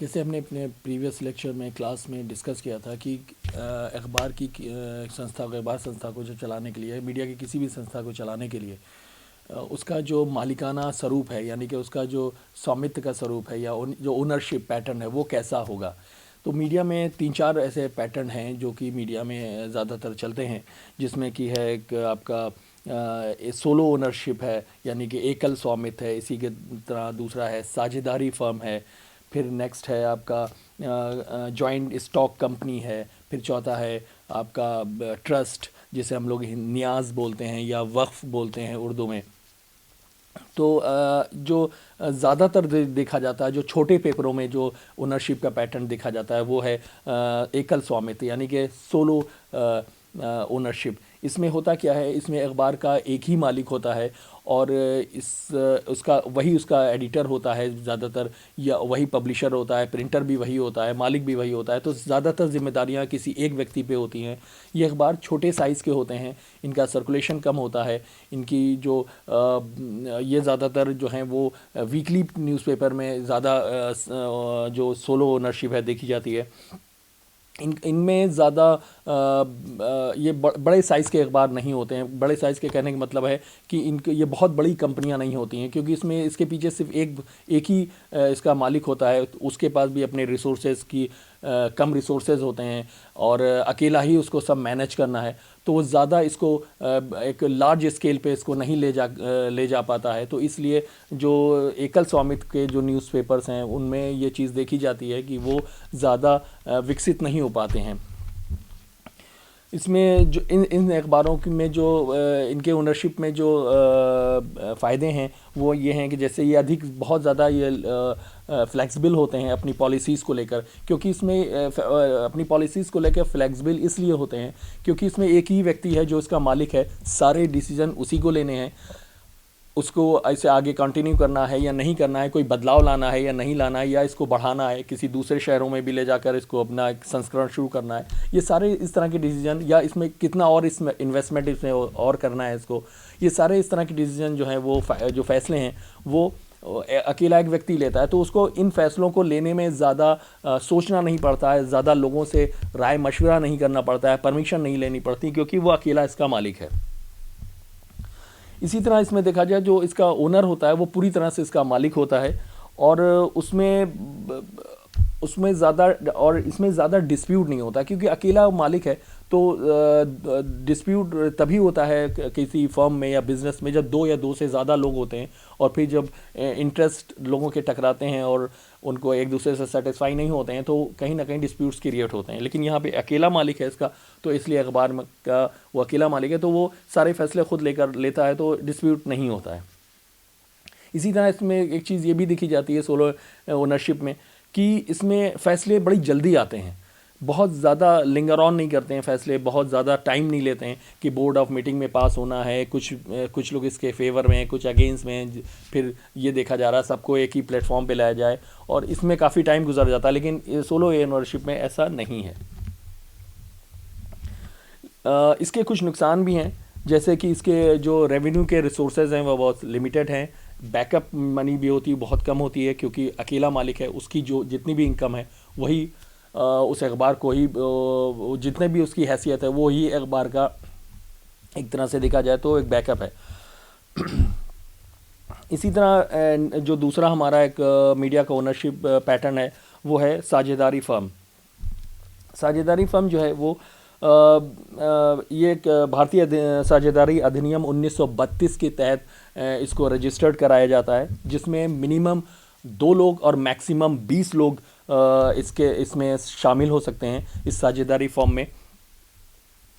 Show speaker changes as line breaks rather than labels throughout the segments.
जैसे हमने अपने प्रीवियस लेक्चर में क्लास में डिस्कस किया था कि अखबार की संस्था को अखबार संस्था को जो चलाने के लिए मीडिया की किसी भी संस्था को चलाने के लिए उसका जो मालिकाना स्वरूप है यानी कि उसका जो स्वामित्व का स्वरूप है या जो ओनरशिप पैटर्न है वो कैसा होगा। तो मीडिया में 3-4 ऐसे पैटर्न हैं जो कि मीडिया में ज़्यादातर चलते हैं, जिसमें कि है एक आपका सोलो ओनरशिप है यानी कि एकल स्वामित्व है। इसी के तरह दूसरा है साझेदारी फर्म है। फिर नेक्स्ट है आपका जॉइंट स्टॉक कंपनी है। फिर चौथा है आपका ट्रस्ट, जिसे हम लोग न्याज बोलते हैं या वक्फ बोलते हैं उर्दू में। तो जो ज़्यादातर देखा जाता है, जो छोटे पेपरों में जो ओनरशिप का पैटर्न देखा जाता है वो है एकल स्वामित्व यानी कि सोलो ओनरशिप। इसमें होता क्या है, इसमें अखबार का एक ही मालिक होता है और उसका एडिटर होता है ज़्यादातर, या वही पब्लिशर होता है, प्रिंटर भी वही होता है, मालिक भी वही होता है। तो ज़्यादातर जिम्मेदारियां किसी एक व्यक्ति पे होती हैं। ये अखबार छोटे साइज़ के होते हैं, इनका सर्कुलेशन कम होता है। इनकी जो ये ज़्यादातर जो हैं वो वीकली न्यूज़पेपर में ज़्यादा जो सोलो ओनरशिप है देखी जाती है। इनमें ज़्यादा ये बड़े साइज़ के अखबार नहीं होते हैं। बड़े साइज़ के कहने का मतलब है कि इनके ये बहुत बड़ी कंपनियां नहीं होती हैं, क्योंकि इसमें इसके पीछे सिर्फ एक ही इसका मालिक होता है। उसके पास भी अपने रिसोर्सेज की कम रिसोर्सेज होते हैं और अकेला ही उसको सब मैनेज करना है। तो वो ज़्यादा इसको एक लार्ज स्केल पे इसको नहीं ले जा पाता है। तो इसलिए जो एकल स्वामित्व के जो न्यूज़पेपर्स हैं उनमें ये चीज़ देखी जाती है कि वो ज़्यादा विकसित नहीं हो पाते हैं। इसमें जो इन अखबारों में जो इनके ओनरशिप में जो फ़ायदे हैं वो ये हैं कि जैसे ये बहुत ज़्यादा ये फ्लेक्सिबल होते हैं अपनी पॉलिसीज़ को लेकर। क्योंकि इसमें अपनी पॉलिसीज़ को लेकर फ्लेक्सिबल इसलिए होते हैं क्योंकि इसमें एक ही व्यक्ति है जो इसका मालिक है, सारे डिसीजन उसी को लेने हैं। उसको ऐसे आगे कंटिन्यू करना है या नहीं करना है, कोई बदलाव लाना है या नहीं लाना है, या इसको बढ़ाना है, किसी दूसरे शहरों में भी ले जाकर इसको अपना एक संस्करण शुरू करना है, ये सारे इस तरह के डिसीजन, या इसमें कितना और इसमें इन्वेस्टमेंट इसमें और करना है इसको, ये सारे इस तरह के डिसीजन जो हैं वो जो फैसले हैं वो अकेला एक व्यक्ति लेता है। तो उसको इन फैसलों को लेने में ज़्यादा सोचना नहीं पड़ता है, ज़्यादा लोगों से राय मशवरा नहीं करना पड़ता है, परमिशन नहीं लेनी पड़ती, क्योंकि वो अकेला इसका मालिक है। इसी तरह इसमें देखा जाए जो इसका ओनर होता है वो पूरी तरह से इसका मालिक होता है और उसमें ज़्यादा डिस्प्यूट नहीं होता, क्योंकि अकेला मालिक है। तो डिस्प्यूट तभी होता है किसी फर्म में या बिज़नेस में जब दो या दो से ज़्यादा लोग होते हैं, और फिर जब इंटरेस्ट लोगों के टकराते हैं और उनको एक दूसरे से सेटिस्फाई नहीं होते हैं तो कहीं ना कहीं डिस्प्यूट्स क्रिएट होते हैं। लेकिन यहाँ पे अकेला मालिक है इसका, तो इसलिए अखबार का वो अकेला मालिक है तो वो सारे फैसले खुद लेता है, तो डिस्प्यूट नहीं होता है। इसी तरह इसमें एक चीज़ ये भी देखी जाती है सोलो ओनरशिप में कि इसमें फ़ैसले बड़ी जल्दी आते हैं, बहुत ज़्यादा लिंगर ऑन नहीं करते हैं फैसले, बहुत ज़्यादा टाइम नहीं लेते हैं कि बोर्ड ऑफ मीटिंग में पास होना है, कुछ लोग इसके फेवर में हैं, कुछ अगेंस्ट में हैं, फिर ये देखा जा रहा है सबको एक ही प्लेटफॉर्म पे लाया जाए, और इसमें काफ़ी टाइम गुजर जाता है। लेकिन सोलो ओनरशिप में ऐसा नहीं है। इसके कुछ नुकसान भी हैं, जैसे कि इसके जो रेवेन्यू के रिसोर्सेज हैं वो बहुत लिमिटेड हैं, बैकअप मनी भी होती है बहुत कम होती है, क्योंकि अकेला मालिक है, उसकी जो जितनी भी इनकम है वही उस अखबार को ही, जितने भी उसकी हैसियत है वो ही अखबार का एक तरह से देखा जाए तो एक बैकअप है। इसी तरह जो दूसरा हमारा एक मीडिया का ओनरशिप पैटर्न है वो है साझेदारी फर्म। साझेदारी फर्म जो है वो ये एक भारतीय साझेदारी अधिनियम 1932 के तहत इसको रजिस्टर्ड कराया जाता है, जिसमें मिनिमम 2 लोग और मैक्सिमम 20 लोग इसमें शामिल हो सकते हैं इस साझेदारी फर्म में।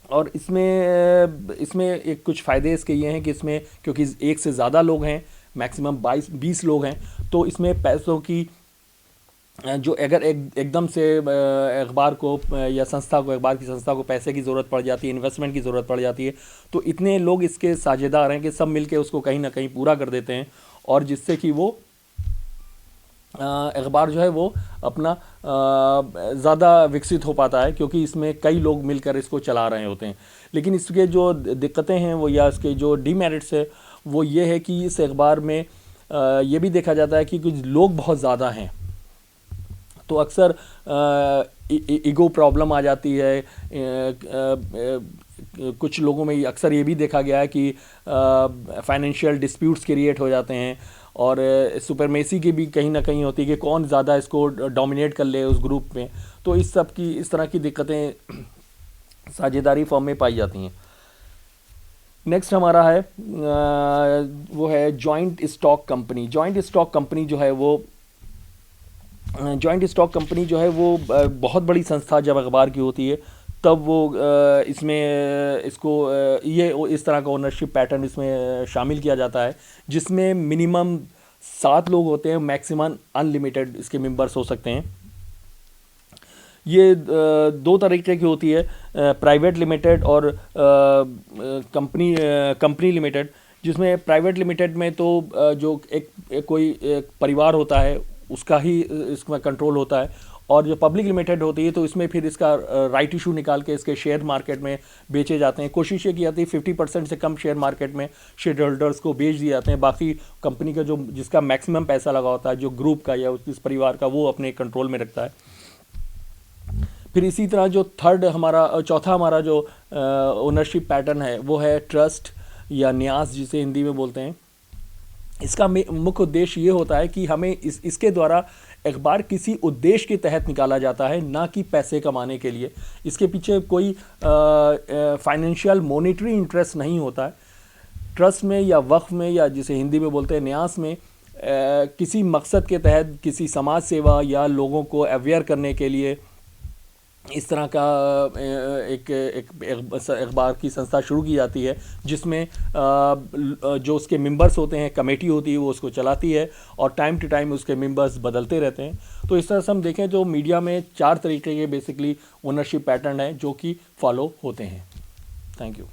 और इसमें एक कुछ फ़ायदे इसके ये हैं कि इसमें क्योंकि एक से ज़्यादा लोग हैं, मैक्सिमम 20 लोग हैं, तो इसमें पैसों की जो अगर एकदम से अखबार को या अखबार की संस्था को पैसे की ज़रूरत पड़ जाती है, इन्वेस्टमेंट की ज़रूरत पड़ जाती है, तो इतने लोग इसके साझेदार हैं कि सब मिलके उसको कहीं ना कहीं पूरा कर देते हैं, और जिससे कि वो अखबार जो है वो अपना ज़्यादा विकसित हो पाता है, क्योंकि इसमें कई लोग मिलकर इसको चला रहे होते हैं। लेकिन इसके जो दिक्कतें हैं वो, या इसके जो डीमेरिट्स है वो ये है कि इस अखबार में ये भी देखा जाता है कि कुछ लोग बहुत ज़्यादा हैं, तो अक्सर ईगो प्रॉब्लम आ जाती है। कुछ लोगों में अक्सर ये भी देखा गया है कि फाइनेंशियल डिस्प्यूट्स क्रिएट हो जाते हैं और सुपरमेसी की भी कहीं ना कहीं होती है कि कौन ज़्यादा इसको डोमिनेट कर ले उस ग्रुप में। तो इस तरह की दिक्कतें साझेदारी फॉर्म में पाई जाती हैं। नेक्स्ट हमारा है वो है joint stock company. Joint stock company जो है वो बहुत बड़ी संस्था जब अखबार की होती है तब वो ये इस तरह का ओनरशिप पैटर्न इसमें शामिल किया जाता है, जिसमें मिनिमम 7 लोग होते हैं, मैक्सिमम अनलिमिटेड इसके मेंबर्स हो सकते हैं। ये 2 तरीके की होती है, प्राइवेट लिमिटेड और कंपनी लिमिटेड। जिसमें प्राइवेट लिमिटेड में तो जो कोई एक परिवार होता है उसका ही इसमें कंट्रोल होता है, और जो पब्लिक लिमिटेड होती है तो इसमें फिर इसका राइट इशू निकाल के इसके शेयर मार्केट में बेचे जाते हैं। कोशिश ये की जाती है 50% से कम शेयर मार्केट में शेयर होल्डर्स को बेच दिए जाते हैं। बाकी कंपनी का जिसका मैक्सिमम पैसा लगा होता है, जो ग्रुप का या उस परिवार का, वो अपने कंट्रोल में रखता है। फिर इसी तरह जो चौथा हमारा जो ओनरशिप पैटर्न है वो है ट्रस्ट या न्यास, जिसे हिंदी में बोलते हैं। इसका मुख्य उद्देश्य ये होता है कि हमें इसके द्वारा अखबार किसी उद्देश्य के तहत निकाला जाता है, ना कि पैसे कमाने के लिए। इसके पीछे कोई फाइनेंशियल मॉनेटरी इंटरेस्ट नहीं होता है। ट्रस्ट में या वक्फ में या जिसे हिंदी में बोलते हैं न्यास में किसी मकसद के तहत किसी समाज सेवा या लोगों को अवेयर करने के लिए इस तरह का एक अखबार की संस्था शुरू की जाती है, जिसमें जो उसके मेंबर्स होते हैं, कमेटी होती है, वो उसको चलाती है और टाइम टू टाइम उसके मेंबर्स बदलते रहते हैं। तो इस तरह से हम देखें तो मीडिया में 4 तरीके के बेसिकली ओनरशिप पैटर्न है जो कि फॉलो होते हैं। Thank you.